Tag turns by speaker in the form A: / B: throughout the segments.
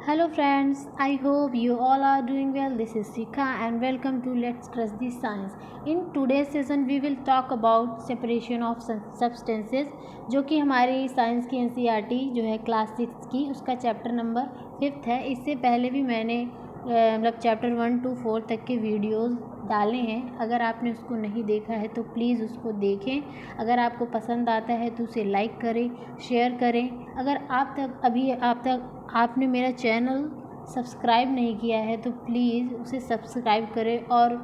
A: Hello friends, I hope you all are doing well. This is Sika and welcome to Let's Trust the Science. In today's session we will talk about separation of substances जो कि हमारी science की NCERT जो है class 6 की उसका chapter number 5 है। इससे पहले भी मैंने मतलब चैप्टर 1 to 4 तक के वीडियोस डाले हैं। अगर आपने उसको नहीं देखा है तो प्लीज़ उसको देखें। अगर आपको पसंद आता है तो उसे लाइक करें, शेयर करें। अगर आप तक आपने मेरा चैनल सब्सक्राइब नहीं किया है तो प्लीज़ उसे सब्सक्राइब करें और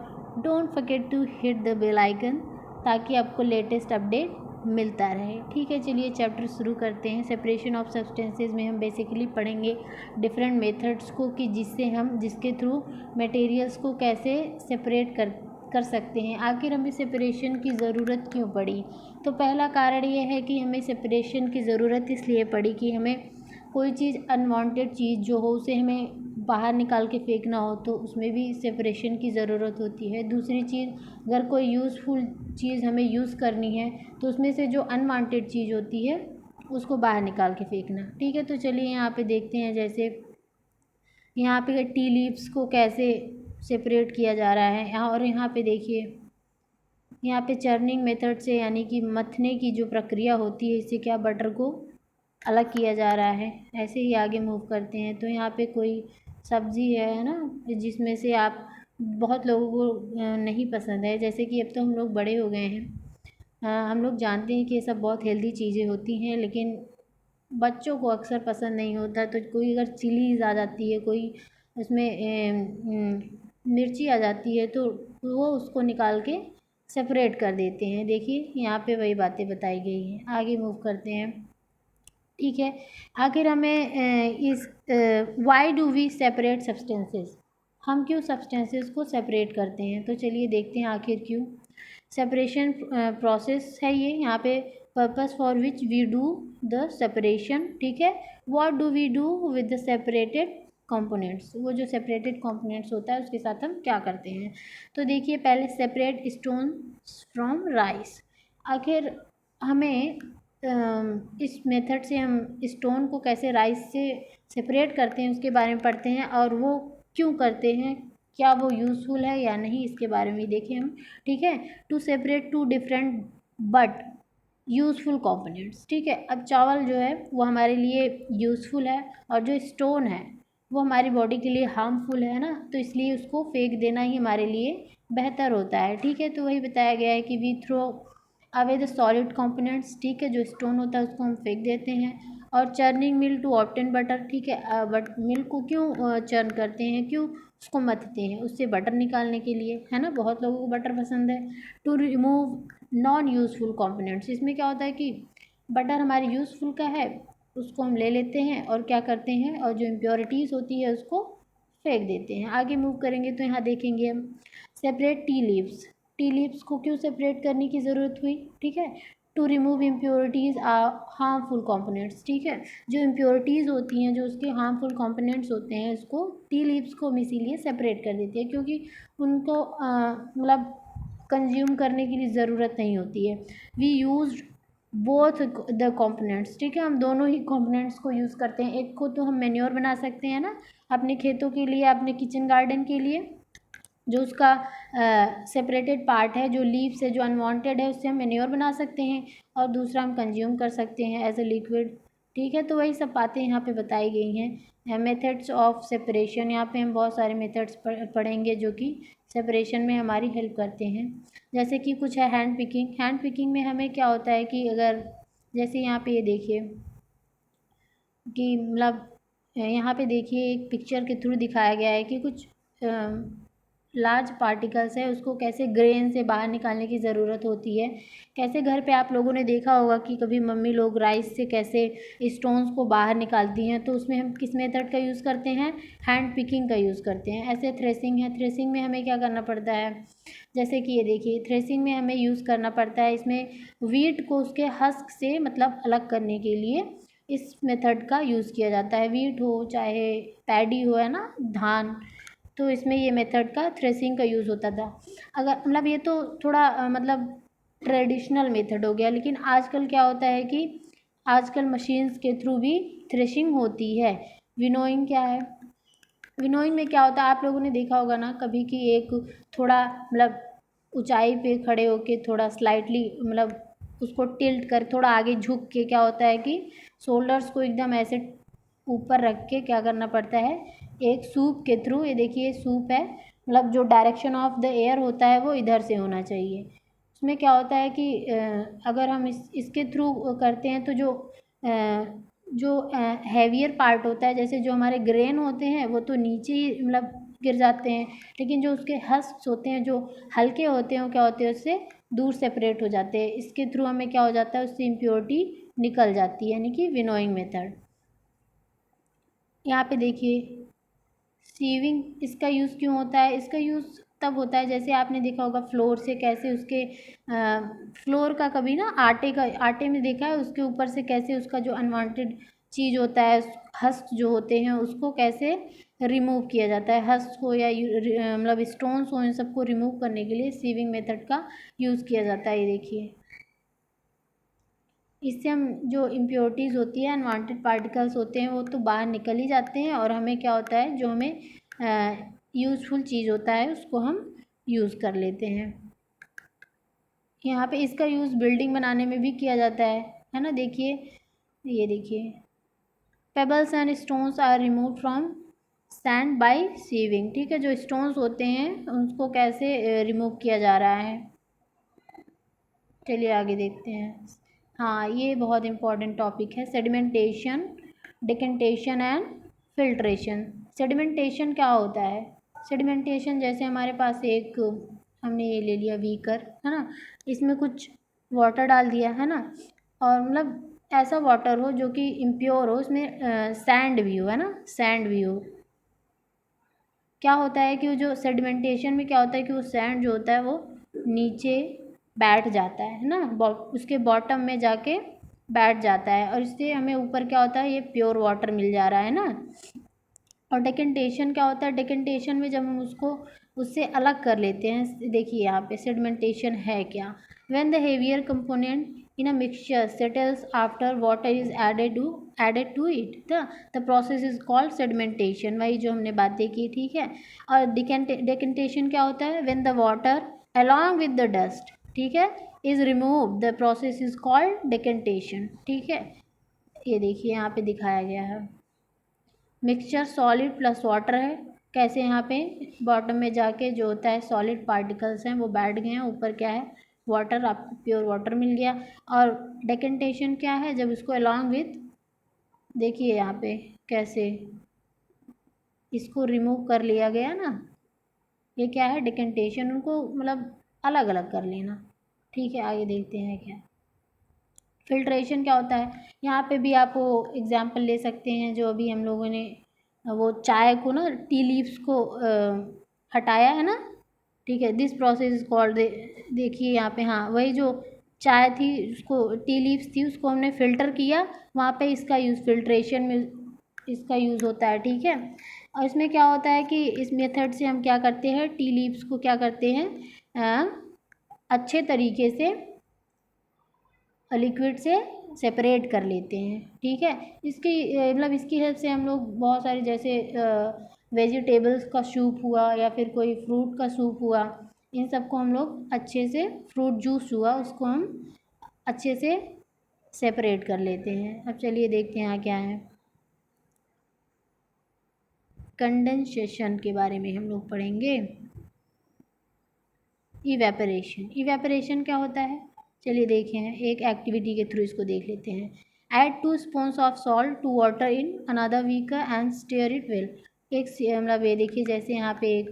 A: don't forget to hit the bell icon ताकि आपको लेटेस्ट अपडेट मिलता रहे। ठीक है, चलिए चैप्टर शुरू करते हैं। सेपरेशन ऑफ सब्सटेंसेस में हम बेसिकली पढ़ेंगे डिफरेंट मेथड्स को कि जिसके थ्रू मटेरियल्स को कैसे सेपरेट कर सकते हैं। आखिर हमें सेपरेशन की ज़रूरत क्यों पड़ी? तो पहला कारण ये है कि हमें सेपरेशन की ज़रूरत इसलिए पड़ी कि हमें कोई चीज़ अनवांटेड चीज़ जो हो उसे हमें बाहर निकाल के फेंकना हो तो उसमें भी सेपरेशन की ज़रूरत होती है। दूसरी चीज़, अगर कोई यूज़फुल चीज़ हमें यूज़ करनी है तो उसमें से जो अनवांटेड चीज़ होती है उसको बाहर निकाल के फेंकना। ठीक है, तो चलिए यहाँ पे देखते हैं। जैसे यहाँ पे टी लीव्स को कैसे सेपरेट किया जा रहा है। और यहाँ पे देखिए, यहाँ पे चर्निंग मेथड से यानी कि मथने की जो प्रक्रिया होती है इससे क्या बटर को अलग किया जा रहा है। ऐसे ही आगे मूव करते हैं तो यहाँ पे कोई सब्ज़ी है ना, जिसमें से आप बहुत लोगों को नहीं पसंद है। जैसे कि अब तो हम लोग बड़े हो गए हैं, हम लोग जानते हैं कि ये सब बहुत हेल्दी चीज़ें होती हैं, लेकिन बच्चों को अक्सर पसंद नहीं होता। तो कोई अगर चिलीज़ आ जाती है, कोई उसमें मिर्ची आ जाती है तो वो उसको निकाल के सेपरेट कर देते हैं। देखिए यहाँ पे वही बातें बताई गई हैं। आगे मूव करते हैं। ठीक है, आखिर हमें why do we separate substances, हम क्यों सब्सटेंसेस को सेपरेट करते हैं? तो चलिए देखते हैं आखिर क्यों। सेपरेशन प्रोसेस है ये, यहाँ पे purpose for which we do the separation. ठीक है, what do we do with the separated components, वो जो सेपरेटेड कंपोनेंट्स होता है उसके साथ हम क्या करते हैं। तो देखिए, पहले सेपरेट स्टोन फ्रॉम राइस। आखिर हमें इस मेथड से हम स्टोन को कैसे राइस से सेपरेट करते हैं उसके बारे में पढ़ते हैं, और वो क्यों करते हैं, क्या वो यूज़फुल है या नहीं, इसके बारे में देखें हम। ठीक है, to separate two different but useful components. ठीक है, अब चावल जो है वो हमारे लिए यूज़फुल है और जो स्टोन है वो हमारी बॉडी के लिए हार्मफुल है ना, तो इसलिए उसको फेंक देना ही हमारे लिए बेहतर होता है। ठीक है, तो वही बताया गया है कि we throw away the solid components. ठीक है, जो स्टोन होता है उसको हम फेंक देते हैं। और churning mill to obtain butter. ठीक है, बट मिल्क को क्यों चर्न करते हैं, क्यों उसको मथते हैं? उससे बटर निकालने के लिए, है ना, बहुत लोगों को बटर पसंद है। To remove non useful components, इसमें क्या होता है कि बटर हमारी यूज़फुल का है, उसको हम ले लेते हैं और क्या करते हैं, और जो इम्प्योरिटीज़ होती है उसको फेंक देते हैं। आगे मूव करेंगे तो यहाँ देखेंगे हम separate tea leaves. Tea leaves को क्यों सेपरेट करने की ज़रूरत हुई? ठीक है, to remove impurities harmful components. ठीक है, जो इम्प्योरिटीज़ होती हैं, जो उसके हार्मफुल कंपोनेंट्स होते हैं, इसको टी लीव्स को हम इसीलिए सेपरेट कर देते हैं क्योंकि उनको मतलब कंज्यूम करने की ज़रूरत नहीं होती है। We use both the components. ठीक है, हम दोनों ही कंपोनेंट्स को यूज़ करते हैं। एक को तो हम मैन्योर बना सकते हैं ना, अपने खेतों के लिए, अपने किचन गार्डन के लिए, जो उसका सेपरेटेड पार्ट है, जो लीव्स है, जो अनवांटेड है, उससे हम मैन्योर बना सकते हैं। और दूसरा हम कंज्यूम कर सकते हैं एज ए लिक्विड। ठीक है, तो वही सब बातें यहाँ पे बताई गई हैं। मेथड्स ऑफ सेपरेशन, यहाँ पे हम बहुत सारे मेथड्स पढ़ेंगे जो कि सेपरेशन में हमारी हेल्प करते हैं। जैसे कि कुछ है हैंड पिकिंग। हैंड पिकिंग में हमें क्या होता है कि अगर जैसे यहाँ पे ये देखिए कि मतलब यहाँ पे देखिए एक पिक्चर के थ्रू दिखाया गया है कि कुछ लार्ज पार्टिकल्स है, उसको कैसे ग्रेन से बाहर निकालने की ज़रूरत होती है। कैसे घर पे आप लोगों ने देखा होगा कि कभी मम्मी लोग राइस से कैसे स्टोन्स को बाहर निकालती हैं, तो उसमें हम किस मेथड का यूज़ करते हैं? हैंड पिकिंग का यूज़ करते हैं। ऐसे थ्रेसिंग है, थ्रेसिंग में हमें क्या करना पड़ता है? जैसे कि ये देखिए, थ्रेसिंग में हमें यूज़ करना पड़ता है, इसमें वीट को उसके हस्क से मतलब अलग करने के लिए इस मेथड का यूज़ किया जाता है। वीट हो चाहे पैडी हो, है ना, धान, तो इसमें ये मेथड का थ्रेसिंग का यूज़ होता था। अगर मतलब ये तो थोड़ा मतलब ट्रेडिशनल मेथड हो गया, लेकिन आजकल क्या होता है कि आजकल मशीन्स के थ्रू भी थ्रेशिंग होती है। विनोइंग क्या है? विनोइंग में क्या होता है, आप लोगों ने देखा होगा ना कभी कि एक थोड़ा मतलब ऊंचाई पे खड़े होके थोड़ा स्लाइटली मतलब उसको टिल्ट कर थोड़ा आगे झुक के क्या होता है कि शोल्डर्स को एकदम ऐसे ऊपर रख के क्या करना पड़ता है, एक सूप के थ्रू, ये देखिए सूप है, मतलब जो डायरेक्शन ऑफ द एयर होता है वो इधर से होना चाहिए। उसमें क्या होता है कि अगर हम इसके थ्रू करते हैं तो जो हैवियर पार्ट होता है, जैसे जो हमारे ग्रेन होते हैं वो तो नीचे ही मतलब गिर जाते हैं, लेकिन जो उसके हस्क होते हैं जो हल्के होते हैं वो क्या होते हैं उससे दूर सेपरेट हो जाते हैं। इसके थ्रू हमें क्या हो जाता है, उससे इम्प्योरिटी निकल जाती है, यानी कि विनोइंग मेथड। यहाँ पे देखिए सीविंग इसका यूज़ क्यों होता है, इसका यूज़ तब होता है जैसे आपने देखा होगा फ्लोर से कैसे उसके फ्लोर का कभी ना आटे में देखा है उसके ऊपर से कैसे उसका जो अनवांटेड चीज़ होता है, हस्क जो होते हैं उसको कैसे रिमूव किया जाता है, हस्क हो या मतलब स्टोन्स हो, इन सबको रिमूव करने के लिए सीविंग मेथड का यूज़ किया जाता है। ये देखिए इससे हम जो इम्प्योरिटीज़ होती है अनवांटेड पार्टिकल्स होते हैं वो तो बाहर निकल ही जाते हैं, और हमें क्या होता है जो हमें यूज़फुल चीज़ होता है उसको हम यूज़ कर लेते हैं। यहाँ पे इसका यूज़ बिल्डिंग बनाने में भी किया जाता है ना। देखिए ये देखिए pebbles and stones are remove from sand by sieving. ठीक है, जो स्टोन्स होते हैं उनको कैसे रिमूव किया जा रहा है, चलिए आगे देखते हैं। हाँ ये बहुत इंपॉर्टेंट टॉपिक है, sedimentation, decantation and filtration. Sedimentation क्या होता है? सेडिमेंटेशन जैसे हमारे पास एक हमने ये ले लिया बीकर है ना, इसमें कुछ वाटर डाल दिया है ना, और मतलब ऐसा वाटर हो जो कि इम्प्योर हो, उसमें सैंड भी हो है ना, सैंड भी हो। क्या होता है कि वो जो सेडिमेंटेशन में क्या होता है कि वो सैंड जो होता है वो नीचे बैठ जाता है ना, उसके बॉटम में जाके बैठ जाता है, और इससे हमें ऊपर क्या होता है, ये प्योर वाटर मिल जा रहा है ना। और डेकेंटेशन क्या होता है, डेकेंटेशन में जब हम उसको उससे अलग कर लेते हैं, देखिए यहाँ पे सेडिमेंटेशन है क्या, when the heavier component in a mixture settles after water is added to it, the process is called sedimentation. वही जो हमने बातें की, ठीक है। और डेकेंटेशन क्या होता है, when the water along with the dust, ठीक है, is remove, the process is called decantation. ठीक है, ये देखिए यहाँ पे दिखाया गया है। मिक्सचर सॉलिड प्लस वाटर है, कैसे यहाँ पे बॉटम में जाके जो होता है सॉलिड पार्टिकल्स हैं वो बैठ गए हैं, ऊपर क्या है वाटर, आपको प्योर वाटर मिल गया। और डेकेंटेशन क्या है, जब इसको अलॉन्ग विथ, देखिए यहाँ पे कैसे इसको रिमूव कर लिया गया ना, ये क्या है डेकेंटेशन, उनको मतलब अलग अलग कर लेना। ठीक है, आगे देखते हैं क्या फिल्ट्रेशन क्या होता है। यहाँ पे भी आप वो एग्जाम्पल ले सकते हैं जो अभी हम लोगों ने वो चाय को ना टी लीव्स को हटाया है ना, ठीक है, दिस प्रोसेस इज कॉल्ड, देखिए यहाँ पे हाँ वही जो चाय थी उसको टी लीव्स थी उसको हमने फ़िल्टर किया, वहाँ पे इसका यूज़ फिल्ट्रेशन में इसका यूज़ होता है। ठीक है, और इसमें क्या होता है कि इस मेथड से हम क्या करते हैं, टी लीव्स को क्या करते हैं अच्छे तरीके से लिक्विड से सेपरेट कर लेते हैं। ठीक है, इसकी मतलब इसकी हेल्प से हम लोग बहुत सारे जैसे वेजिटेबल्स का सूप हुआ या फिर कोई फ्रूट का सूप हुआ, इन सबको हम लोग अच्छे से, फ्रूट जूस हुआ उसको हम अच्छे से सेपरेट कर लेते हैं। अब चलिए देखते हैं यहाँ क्या है, कंडेंसेशन के बारे में हम लोग पढ़ेंगे। इवेपरेशन, इवेपरेशन क्या होता है, चलिए देखें हैं एक एक्टिविटी के थ्रू इसको देख लेते हैं। Add 2 spoons of salt to water in another beaker and stir it well. एक मतलब ये देखिए जैसे यहाँ पे एक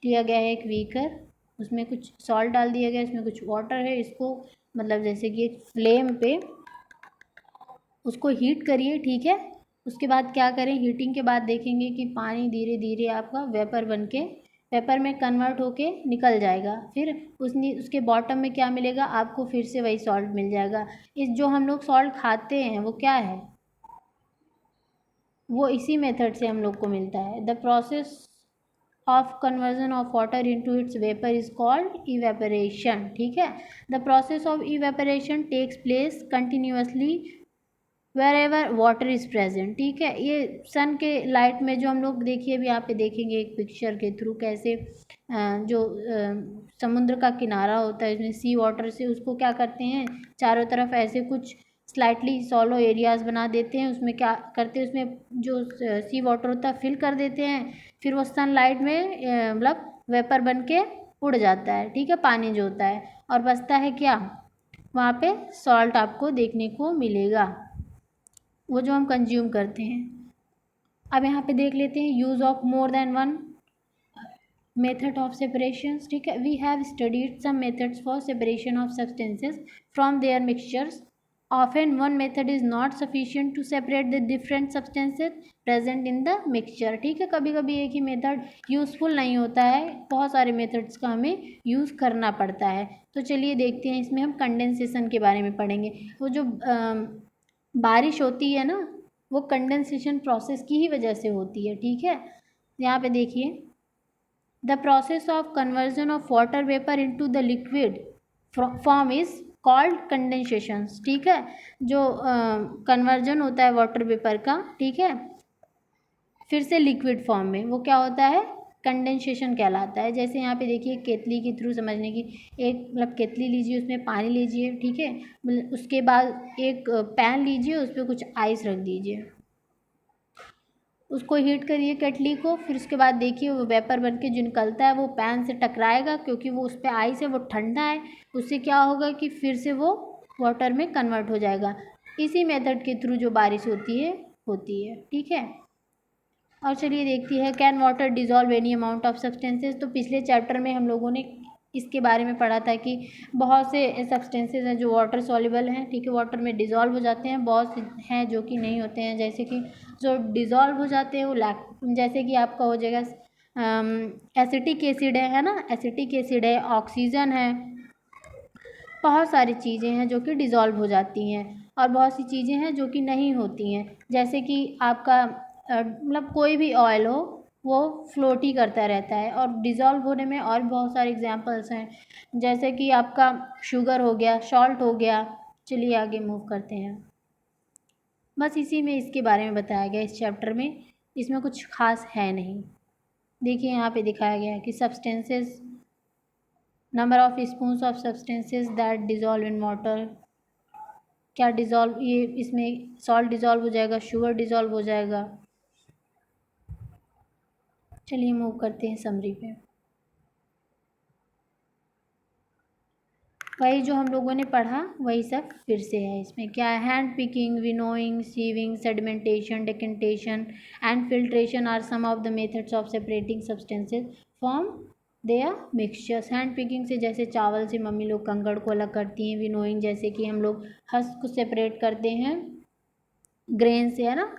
A: लिया गया है एक बीकर, उसमें कुछ सॉल्ट डाल दिया गया है, इसमें कुछ वाटर है, इसको मतलब जैसे कि एक फ्लेम पे उसको हीट करिए। ठीक है, उसके बाद क्या करें, हीटिंग के बाद देखेंगे कि पानी धीरे धीरे आपका वेपर बन के पेपर में कन्वर्ट होके निकल जाएगा, फिर उसके बॉटम में क्या मिलेगा आपको, फिर से वही सॉल्ट मिल जाएगा। इस जो हम लोग सॉल्ट खाते हैं वो क्या है, वो इसी मेथड से हम लोग को मिलता है। The process of conversion of water into its vapour is called evaporation. ठीक है, the process of evaporation takes place continuously wherever water is present. ठीक है, ये सन के लाइट में जो हम लोग देखिए अभी यहाँ पे देखेंगे एक पिक्चर के थ्रू कैसे जो समुद्र का किनारा होता है उसमें सी वाटर से उसको क्या करते हैं, चारों तरफ ऐसे कुछ स्लाइटली सॉलो एरियाज़ बना देते हैं, उसमें क्या करते हैं, उसमें जो सी वाटर होता है फिल कर देते हैं, फिर वो सनलाइट में मतलब वेपर बन के उड़ जाता है। ठीक है, पानी जो होता है, और बचता है क्या, वहाँ पे सॉल्ट आपको देखने को मिलेगा, वो जो हम कंज्यूम करते हैं। अब यहाँ पे देख लेते हैं use of more than one method of separation. ठीक है, we have studied some methods for separation of substances from their mixtures. Often one method is not sufficient to separate the different substances present in the mixture। ठीक है, कभी कभी एक ही method useful नहीं होता है, बहुत सारे मेथड्स का हमें यूज़ करना पड़ता है। तो चलिए देखते हैं, इसमें हम कंडेंसेशन के बारे में पढ़ेंगे। वो जो बारिश होती है ना, वो कंडेंसेशन प्रोसेस की ही वजह से होती है। ठीक है, यहाँ पे देखिए, the process of conversion of water vapour into the liquid form is called condensation. ठीक है, जो कन्वर्जन होता है वाटर वेपर का, ठीक है, फिर से लिक्विड फॉर्म में, वो क्या होता है, कंडेंसेशन कहलाता है। जैसे यहाँ पे देखिए केतली के थ्रू समझने की, एक मतलब केतली लीजिए, उसमें पानी लीजिए, ठीक है, उसके बाद एक पैन लीजिए, उस पर कुछ आइस रख दीजिए, उसको हीट करिए केटली को, फिर उसके बाद देखिए वो वेपर बन के जो निकलता है वो पैन से टकराएगा, क्योंकि वो उस पर आइस है, वो ठंडा है, उससे क्या होगा कि फिर से वो वाटर में कन्वर्ट हो जाएगा। इसी मेथड के थ्रू जो बारिश होती है। ठीक है, और चलिए देखती है, can water dissolve any amount of substances. तो पिछले चैप्टर में हम लोगों ने इसके बारे में पढ़ा था कि बहुत से सब्सटेंसेज हैं जो वाटर सॉल्युबल हैं। ठीक है, वाटर में डिज़ोल्व हो जाते हैं, बहुत से हैं जो कि नहीं होते हैं। जैसे कि जो डिज़ोल्व हो जाते हैं वो जैसे कि आपका हो जाएगा एसिटिक एसिड है ना, एसिटिक एसिड है, ऑक्सीजन है, बहुत सारी चीज़ें हैं जो कि डिज़ोल्व हो जाती हैं, और बहुत सी चीज़ें हैं जो कि नहीं होती हैं। जैसे कि आपका मतलब कोई भी ऑयल हो वो फ्लोट ही करता रहता है, और डिज़ोल्व होने में और बहुत सारे एग्जांपल्स हैं, जैसे कि आपका शुगर हो गया, सॉल्ट हो गया। चलिए आगे मूव करते हैं। बस इसी में इसके बारे में बताया गया इस चैप्टर में, इसमें कुछ खास है नहीं। देखिए यहाँ पे दिखाया गया है कि substances, number of spoons of substances that dissolve in water. क्या डिज़ोल्व, ये इसमें सॉल्ट डिज़ोल्व हो जाएगा, शुगर डिज़ोल्व हो जाएगा। चलिए मूव करते हैं समरी पे। वही जो हम लोगों ने पढ़ा वही सब फिर से है। इसमें क्या है, hand picking, winnowing, sieving, sedimentation, decantation and filtration are some of the methods of separating substances from their mixtures. Hand picking से जैसे चावल से मम्मी लोग कंकड़ को अलग करती हैं, विनोइंग जैसे कि हम लोग हस्क को सेपरेट करते हैं ग्रेन से, है ना,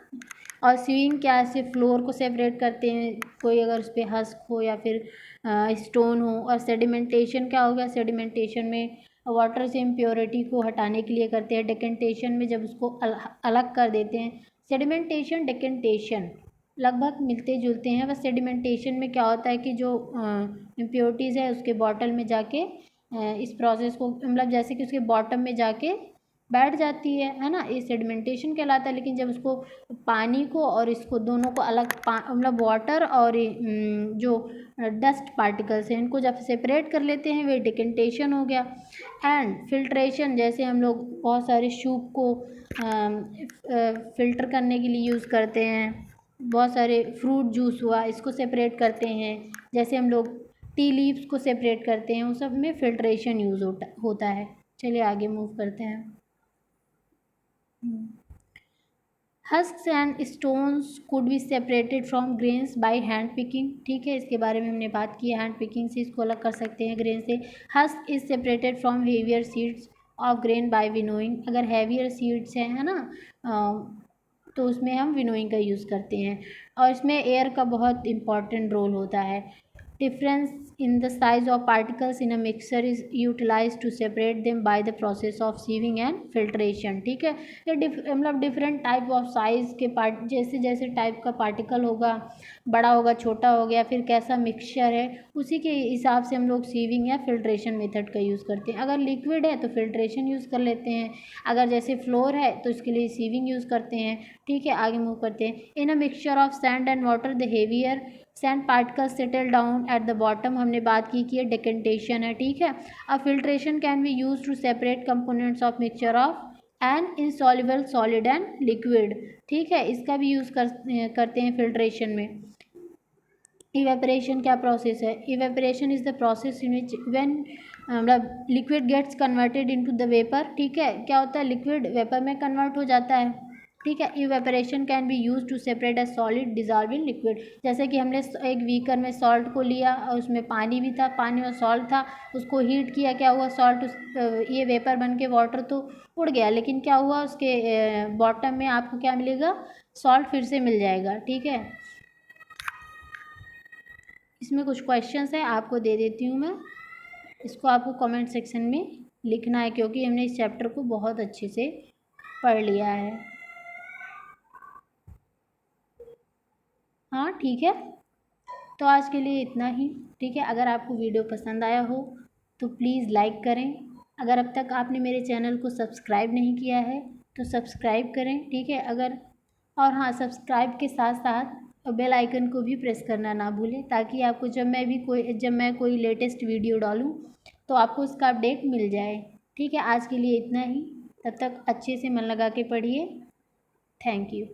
A: और सीविंग क्या है, सिर्फ फ्लोर को सेपरेट करते हैं, कोई अगर उस पर हस्क हो या फिर स्टोन हो। और सेडिमेंटेशन क्या हो गया, सेडिमेंटेशन में वाटर से इम्प्योरिटी को हटाने के लिए करते हैं। डेकेंटेशन में जब उसको अलग कर देते हैं। सेडिमेंटेशन डेकेंटेशन लगभग मिलते जुलते हैं, बस सेडिमेंटेशन में क्या होता है कि जो इम्प्योरिटीज़ है उसके बॉटल में जाके इस प्रोसेस को, मतलब जैसे कि उसके बॉटम में जाके बैठ जाती है ना, ये सेडिमेंटेशन कहलाता है। लेकिन जब उसको पानी को और इसको दोनों को अलग मतलब वाटर और जो डस्ट पार्टिकल्स हैं इनको जब सेपरेट कर लेते हैं वे डिकेंटेशन हो गया। एंड फिल्ट्रेशन, जैसे हम लोग बहुत सारे सूप को फ़िल्टर करने के लिए यूज़ करते हैं, बहुत सारे फ्रूट जूस हुआ इसको सेपरेट करते हैं, जैसे हम लोग टी लीव्स को सेपरेट करते हैं, उन सब में फिल्ट्रेशन यूज़ होता है। चलिए आगे मूव करते हैं। Husks and stones could be separated from grains by hand picking. ठीक है, इसके बारे में हमने बात की, हैंड पिकिंग से इसको अलग कर सकते हैं ग्रेन से। Husk is separated from heavier seeds of grain by winnowing. अगर हैवियर सीड्स हैं, है ना, तो उसमें हम विनोइंग का यूज़ करते हैं। और इसमें एयर का बहुत इम्पॉर्टेंट रोल होता है। difference in the size of particles in a mixture is utilized to separate them by the process of sieving and filtration। ठीक है, ये मतलब डिफरेंट टाइप ऑफ साइज के पार्ट, जैसे जैसे टाइप का पार्टिकल होगा, बड़ा होगा, छोटा हो गया, फिर कैसा मिक्सचर है, उसी के हिसाब से हम लोग सीविंग या फिल्ट्रेशन मेथड का यूज़ करते हैं। अगर लिक्विड है तो फिल्ट्रेशन यूज़ कर लेते हैं, अगर जैसे फ्लोर है तो इसके लिए सीविंग यूज़ करते हैं। ठीक है, आगे मूव करते हैं। In a mixture of sand and water the heavier sand particle settle down at the bottom, हमने बात की कि ये डिकेंटेशन है। ठीक है, अब filtration can be use to separate components of mixture of and insoluble solid and liquid. ठीक है, इसका भी यूज़ करते हैं फिल्ट्रेशन में। इवेपरेशन क्या प्रोसेस है? Evaporation is the process in which when मतलब liquid gets converted into the vapour. ठीक है, क्या होता है, लिक्विड वेपर में कन्वर्ट हो जाता है। ठीक है, evaporation can be use to separate a solid dissolve in liquid. जैसे कि हमने एक बीकर में सॉल्ट को लिया और उसमें पानी भी था, पानी और सॉल्ट था, उसको हीट किया, क्या हुआ, सॉल्ट ये वेपर बन के वाटर तो उड़ गया, लेकिन क्या हुआ, उसके बॉटम में आपको क्या मिलेगा, सॉल्ट फिर से मिल जाएगा। ठीक है, इसमें कुछ क्वेश्चंस है, आपको दे देती हूँ मैं, इसको आपको कमेंट सेक्शन में लिखना है, क्योंकि हमने इस चैप्टर को बहुत अच्छे से पढ़ लिया है। हाँ ठीक है, तो आज के लिए इतना ही। ठीक है, अगर आपको वीडियो पसंद आया हो तो प्लीज़ लाइक करें। अगर अब तक आपने मेरे चैनल को सब्सक्राइब नहीं किया है तो सब्सक्राइब करें। ठीक है, अगर और हाँ, सब्सक्राइब के साथ साथ बेल आइकन को भी प्रेस करना ना भूलें, ताकि आपको जब मैं कोई लेटेस्ट वीडियो डालूँ तो आपको उसका अपडेट मिल जाए। ठीक है, आज के लिए इतना ही, तब तक अच्छे से मन लगा के पढ़िए। Thank you.